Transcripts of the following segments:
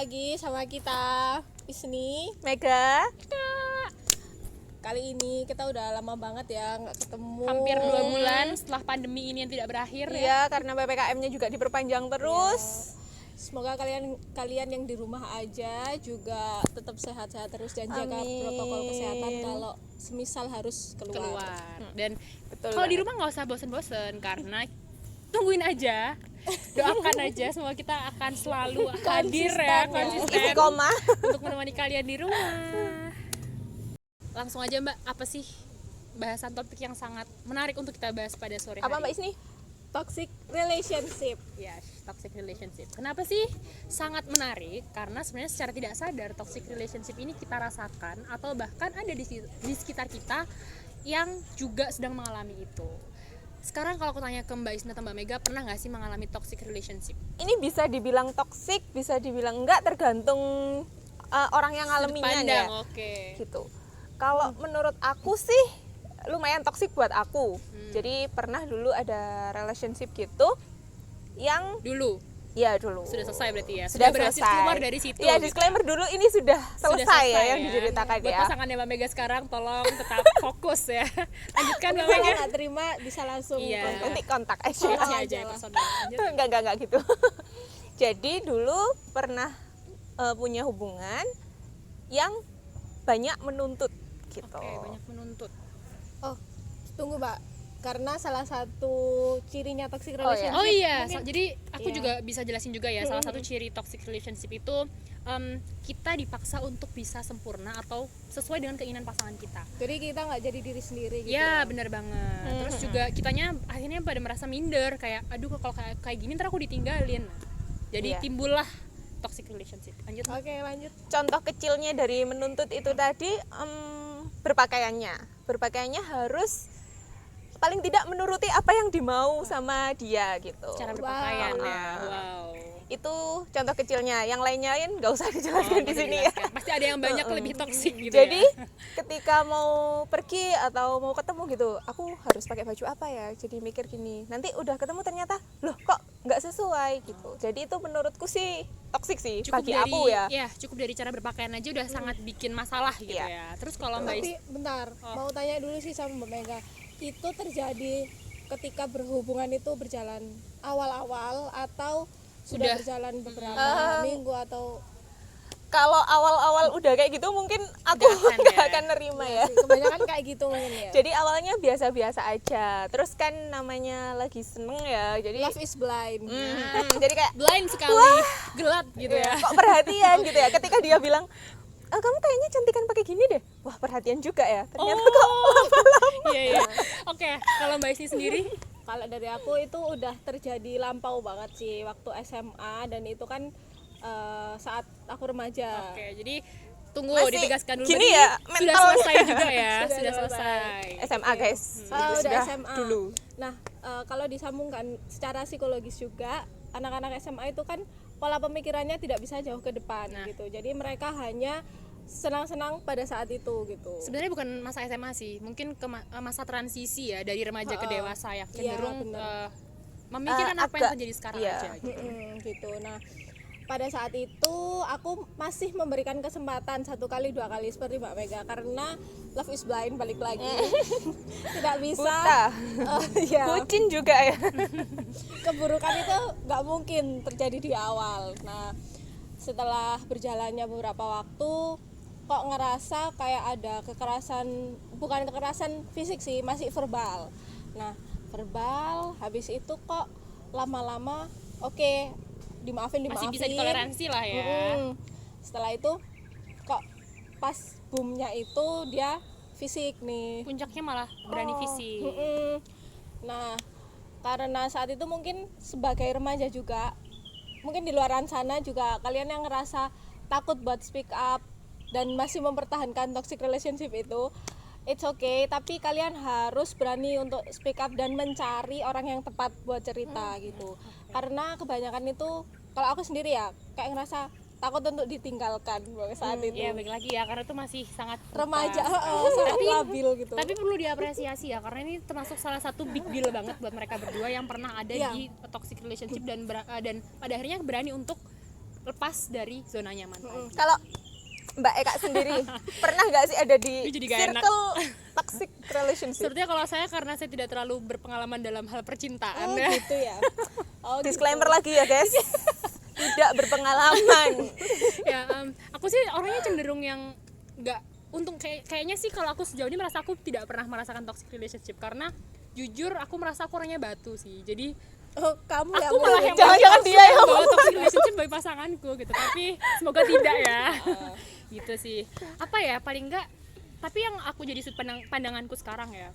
lagi sama kita Isni, Mega. kali ini kita udah lama banget ya nggak ketemu. Hampir 2 bulan setelah pandemi ini yang tidak berakhir ya. Iya, karena PPKM-nya juga diperpanjang terus. Semoga kalian yang di rumah aja juga tetap sehat-sehat terus dan jaga Amin. protokol kesehatan kalau semisal harus keluar. Dan Betul kalau di banget. rumah nggak usah bosen-bosen karena tungguin aja, doakan aja, semua kita akan selalu hadir ya, konsisten Istiqomah. untuk menemani kalian di rumah. Langsung aja Mbak, apa sih bahasan topik yang sangat menarik untuk kita bahas pada sore hari? Apa Mbak Isni? Toxic relationship. Ya, toxic relationship. Kenapa sih sangat menarik? Karena sebenarnya secara tidak sadar toxic relationship ini kita rasakan atau bahkan ada di sekitar kita yang juga sedang mengalami itu. Sekarang kalau aku tanya ke Mbak Isna atau Mbak Mega, pernah nggak sih mengalami toxic relationship? Ini bisa dibilang toksik, bisa dibilang enggak, tergantung orang yang ngalaminya ya. Oke. Gitu. Kalau menurut aku sih lumayan toksik buat aku. Jadi pernah dulu ada relationship gitu yang Dulu dulu sudah selesai berarti ya. Sudah berhasil selesai. keluar dari situ. Iya, gitu. disclaimer dulu ini sudah selesai ya yang ya. diceritakan Buat ya. pasangannya Mbak Mega sekarang tolong tetap fokus ya. Lanjutkan Mbak Kalau Mega. nggak terima bisa langsung Iya. kontak. Nanti kontak aja. Fokusnya aja lah. personal. Lanjut. Enggak gitu. Jadi dulu pernah punya hubungan yang banyak menuntut gitu. Oke, banyak menuntut. Oh, tunggu Mbak. Karena salah satu cirinya toxic Oh, relationship. Oh iya, mungkin- jadi aku Iya. juga bisa jelasin juga ya. Salah satu ciri toxic relationship itu kita dipaksa untuk bisa sempurna atau sesuai dengan keinginan pasangan kita. Jadi kita nggak jadi diri sendiri gitu. Ya, benar banget. Terus juga kitanya akhirnya pada merasa minder kayak aduh kalau kayak gini ntar aku ditinggalin. Jadi Iya. timbullah toxic relationship. Lanjut. Oke, lanjut. Contoh kecilnya dari menuntut itu tadi berpakaiannya harus paling tidak menuruti apa yang dimau sama dia gitu. Cara berpakaian Wow. ya. Wow. Itu contoh kecilnya. Yang lain nggak usah dijelaskan di Bisa sini ya. dijelaskan. Pasti ada yang banyak lebih toksik gitu Jadi ya. ketika mau pergi atau mau ketemu gitu, aku harus pakai baju apa ya? Jadi mikir gini. Nanti udah ketemu ternyata, loh kok nggak sesuai gitu. Jadi itu menurutku sih toksik sih bagi aku ya. Ya, cukup dari cara berpakaian aja udah sangat bikin masalah gitu Iya. ya. Terus kalau Mbak Tapi bentar, Oh. mau tanya dulu sih sama Mbak Mega. Itu terjadi ketika berhubungan itu berjalan awal-awal atau sudah Udah. berjalan beberapa minggu atau Kalau awal-awal udah kayak gitu mungkin aku Nggak akan nggak ya. akan nerima ya. kebanyakan kayak gitu mungkin ya. Jadi awalnya biasa-biasa aja. Terus kan namanya lagi seneng ya. Jadi Love is blind. jadi kayak blind sekali, gelap gitu ya. kok perhatian gitu ya. Ketika dia bilang, kamu kayaknya cantikan pakai gini deh. Wah, perhatian juga ya. Ternyata kok Iya, iya. Oke, kalau Mbak Isni sendiri Kalau dari aku itu udah terjadi lampau banget sih waktu SMA dan itu kan saat aku remaja. Oke, jadi tunggu Masih ditegaskan dulu gini berarti ya, sudah mentalnya. selesai juga ya, Sudah sudah selesai. selesai. SMA guys. Ah, Itu udah sudah SMA. dulu. Nah, kalau disambungkan secara psikologis juga, anak-anak SMA itu kan pola pemikirannya tidak bisa jauh ke depan gitu. Jadi mereka hanya senang-senang pada saat itu gitu. Sebenarnya bukan masa SMA sih, mungkin ke masa transisi ya dari remaja ke dewasa ya, cenderung bener. memikirkan apa yang agak, terjadi sekarang iya. aja gitu. Gitu. Nah, pada saat itu aku masih memberikan kesempatan 1 kali 2 kali seperti Mbak Mega karena love is blind balik lagi. Tidak bisa. Buta. Ya, Bucin juga ya. keburukan itu nggak mungkin terjadi di awal. Nah, setelah berjalannya beberapa waktu kok ngerasa kayak ada kekerasan, bukan kekerasan fisik sih, masih verbal. Nah, verbal habis itu kok lama-lama oke, dimaafin Masih bisa ditoleransi lah ya. Setelah itu kok pas boomnya itu dia fisik nih. Puncaknya malah berani fisik. Nah, karena saat itu mungkin sebagai remaja juga, mungkin di luaran sana juga kalian yang ngerasa takut buat speak up dan masih mempertahankan toxic relationship itu, it's okay, tapi kalian harus berani untuk speak up dan mencari orang yang tepat buat cerita gitu. Karena kebanyakan itu, kalau aku sendiri ya, kayak ngerasa takut untuk ditinggalkan saat itu. Iya, balik lagi ya, karena itu masih sangat Remaja, buta. sangat labil gitu. Tapi perlu diapresiasi ya, karena ini termasuk salah satu big deal banget buat mereka berdua yang pernah ada Iya. di toxic relationship dan pada akhirnya berani untuk lepas dari zona nyaman. Kalau Mbak Eka sendiri pernah nggak sih ada di Ini jadi gak enak. circle toxic relationship? Sepertinya kalau saya karena saya tidak terlalu berpengalaman dalam hal percintaan Oh ya. gitu ya. Oh, Disclaimer lagi ya guys, tidak berpengalaman. Ya, aku sih orangnya cenderung yang nggak untung kayaknya sih kalau aku sejauh ini merasa aku tidak pernah merasakan toxic relationship karena jujur aku merasa aku orangnya batu sih. Jadi Oh, kamu yang aku malah yang Jangan-jangan dia yang bawa toxic relationship bagi pasanganku gitu. Tapi semoga tidak ya. Gitu sih. Apa ya paling enggak tapi yang aku jadi sudut pandanganku sekarang ya.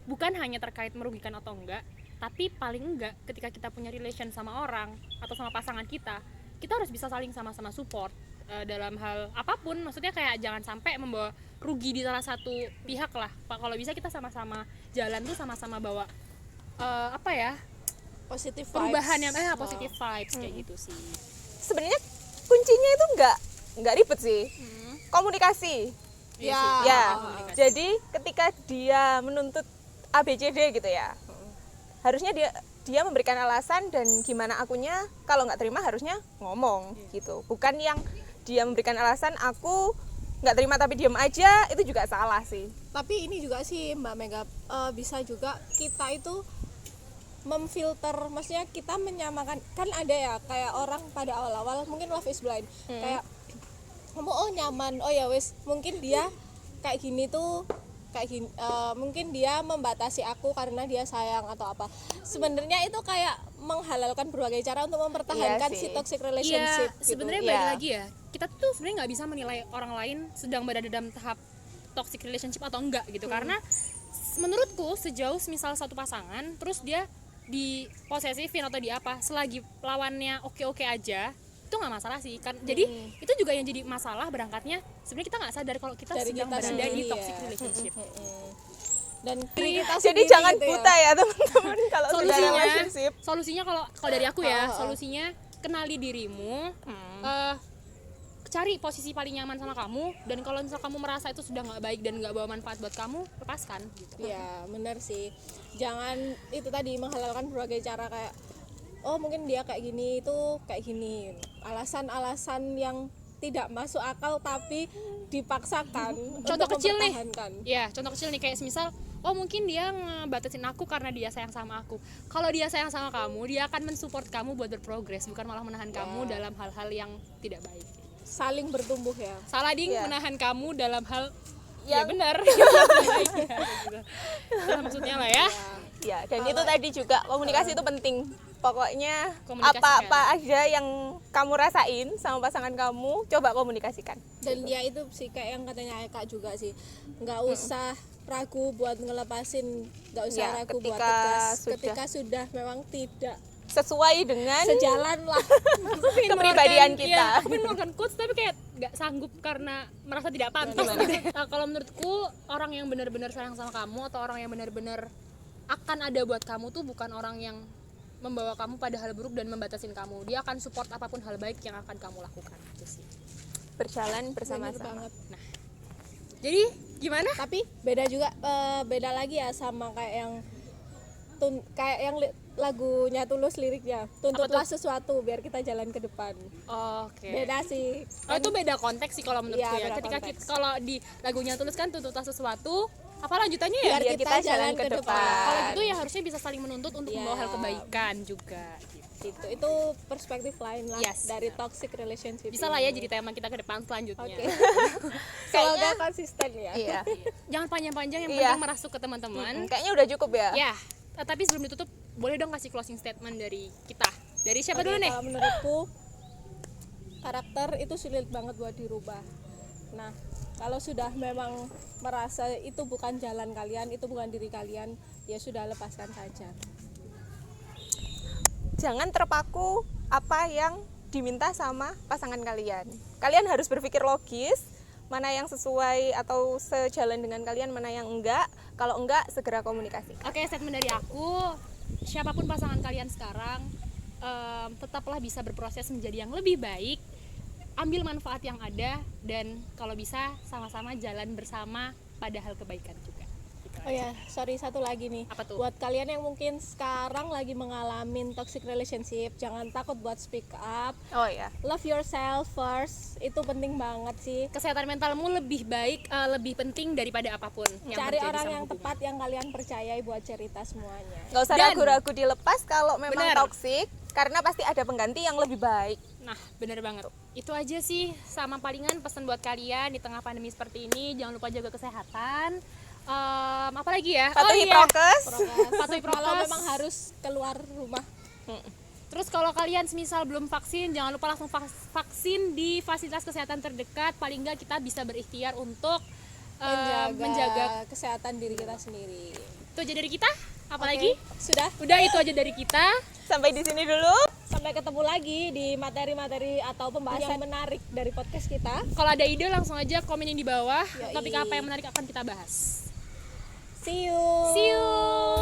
Bukan hanya terkait merugikan atau enggak, tapi paling enggak ketika kita punya relation sama orang atau sama pasangan kita harus bisa saling sama-sama support dalam hal apapun. Maksudnya kayak jangan sampai membawa rugi di salah satu pihak lah. Kalau bisa kita sama-sama jalan tuh sama-sama bawa apa ya? positif Perubahan vibes. yang positive vibes kayak gitu sih. Sebenarnya kuncinya itu nggak ribet sih, komunikasi. Iya Ya. sih, Ya, komunikasi. jadi ketika dia menuntut ABCD gitu ya, harusnya dia memberikan alasan dan gimana akunya kalau nggak terima harusnya ngomong gitu. Bukan yang dia memberikan alasan aku nggak terima tapi diam aja, itu juga salah sih. Tapi ini juga sih Mbak Mega, bisa juga kita itu memfilter, maksudnya kita menyamakan, kan ada ya kayak orang pada awal-awal mungkin love is blind, kayak kamu oh nyaman, oh ya wes mungkin dia kayak gini tuh kayak gini, mungkin dia membatasi aku karena dia sayang atau apa. Sebenarnya itu kayak menghalalkan berbagai cara untuk mempertahankan Iya si sih. toxic Iya, relationship gitu. sebenarnya Iya. balik lagi ya. Kita tuh sebenarnya nggak bisa menilai orang lain sedang berada dalam tahap toxic relationship atau enggak gitu. Karena menurutku sejauh misal satu pasangan terus dia di posesifin atau di apa, selagi lawannya oke-oke aja, itu nggak masalah sih kan. Jadi itu juga yang jadi masalah berangkatnya sebenarnya kita nggak sadar kalau kita Dari sedang kita berada sendiri di ya. toxic relationship. Dan diri kita Jadi sendiri jangan gitu ya. buta ya teman-teman kalau sudah relationship. Solusinya kalau dari aku ya, solusinya kenali dirimu, cari posisi paling nyaman sama kamu, dan kalau misal kamu merasa itu sudah nggak baik dan nggak bawa manfaat buat kamu, lepaskan gitu. Ya benar sih, jangan itu tadi menghalalkan berbagai cara kayak oh mungkin dia kayak gini itu kayak gini, alasan-alasan yang tidak masuk akal tapi dipaksakan. Contoh untuk kecil nih. mempertahankan. Ya, contoh kecil nih kayak semisal oh mungkin dia ngebatasin aku karena dia sayang sama aku. Kalau dia sayang sama kamu, dia akan mensupport kamu buat berprogres, bukan malah menahan kamu dalam hal-hal yang tidak baik. Saling bertumbuh ya. Salah ding Iya. menahan kamu dalam hal ya Yang- benar. Yang baik ya, gitu. Itulah maksudnya lah ya. Ya, dan itu tadi juga komunikasi itu penting. Pokoknya Komunikasikan. apa-apa aja yang kamu rasain sama pasangan kamu, coba komunikasikan. Dan ya itu sih kayak yang katanya Eka juga sih, nggak usah ragu buat ngelepasin, nggak usah Ya, ragu buat ketika tegas sudah- ketika sudah memang tidak Sesuai dengan sejalan lah. kepribadian kita. Iya, aku pengen melakukan quotes tapi kayak nggak sanggup karena merasa tidak pantas. Nah, kalau menurutku orang yang benar-benar sayang sama kamu atau orang yang benar-benar akan ada buat kamu tuh bukan orang yang membawa kamu pada hal buruk dan membatasin kamu. Dia akan support apapun hal baik yang akan kamu lakukan. Itu sih. Berjalan Bener bersama-sama. banget. Jadi gimana? Tapi beda juga, beda lagi ya sama kayak yang kayak yang lagunya Tulus liriknya, tuntutlah sesuatu biar kita jalan ke depan. Oke. Beda sih. Oh, itu beda konteks sih kalau menurutku Iya, ya. beda Ketika konteks. kalau di lagunya Tulus kan tuntutlah sesuatu, apa lanjutannya ya? Biar kita jalan ke depan. Kalau gitu ya harusnya bisa saling menuntut untuk Iya. membawa hal kebaikan juga gitu. Itu perspektif lain lah Yes. dari toxic relationship. Bisa lah ya jadi tema kita ke depan selanjutnya. Oke. Semoga konsisten ya. Iya. Jangan panjang-panjang, yang Iya. penting merasuk ke teman-teman. Kayaknya udah cukup ya. Ya, tapi sebelum ditutup boleh dong kasih closing statement dari kita. Dari siapa Oke, dulu nih? Kalau menurutku karakter itu sulit banget buat dirubah. Nah, kalau sudah memang merasa itu bukan jalan kalian, itu bukan diri kalian, ya sudah lepaskan saja. Jangan terpaku apa yang diminta sama pasangan kalian. Kalian harus berpikir logis, mana yang sesuai atau sejalan dengan kalian, mana yang enggak. Kalau enggak, segera komunikasi. Oke, statement dari aku, siapapun pasangan kalian sekarang, tetaplah bisa berproses menjadi yang lebih baik, ambil manfaat yang ada, dan kalau bisa sama-sama jalan bersama pada hal kebaikan juga. Gitu. Oh ya, sorry, satu lagi nih. Apa tuh? Buat kalian yang mungkin sekarang lagi mengalami toxic relationship, jangan takut buat speak up. Oh ya. Love yourself first, itu penting banget sih. Kesehatan mentalmu lebih baik, lebih penting daripada apapun yang Cari terjadi orang sama yang hubungan. tepat yang kalian percayai buat cerita semuanya. Nggak usah Dan- ragu-ragu dilepas kalau memang Bener. toksik, karena pasti ada pengganti yang lebih baik. Nah, bener banget. Itu aja sih, sama palingan pesan buat kalian di tengah pandemi seperti ini, jangan lupa jaga kesehatan. Apa lagi ya? Patuhi iya. prokes. Patuhi prokes. Kalau memang harus keluar rumah. Terus kalau kalian semisal belum vaksin, jangan lupa langsung vaksin di fasilitas kesehatan terdekat. Paling nggak kita bisa berikhtiar untuk menjaga. Kesehatan diri kita sendiri. Itu aja dari kita. Apalagi? Sudah. Udah, itu aja dari kita. Sampai di sini dulu. Sampai ketemu lagi di materi-materi atau pembahasan yang menarik dari podcast kita. Kalau ada ide langsung aja komenin di bawah. Yoi. Topik apa yang menarik akan kita bahas. See you. See you.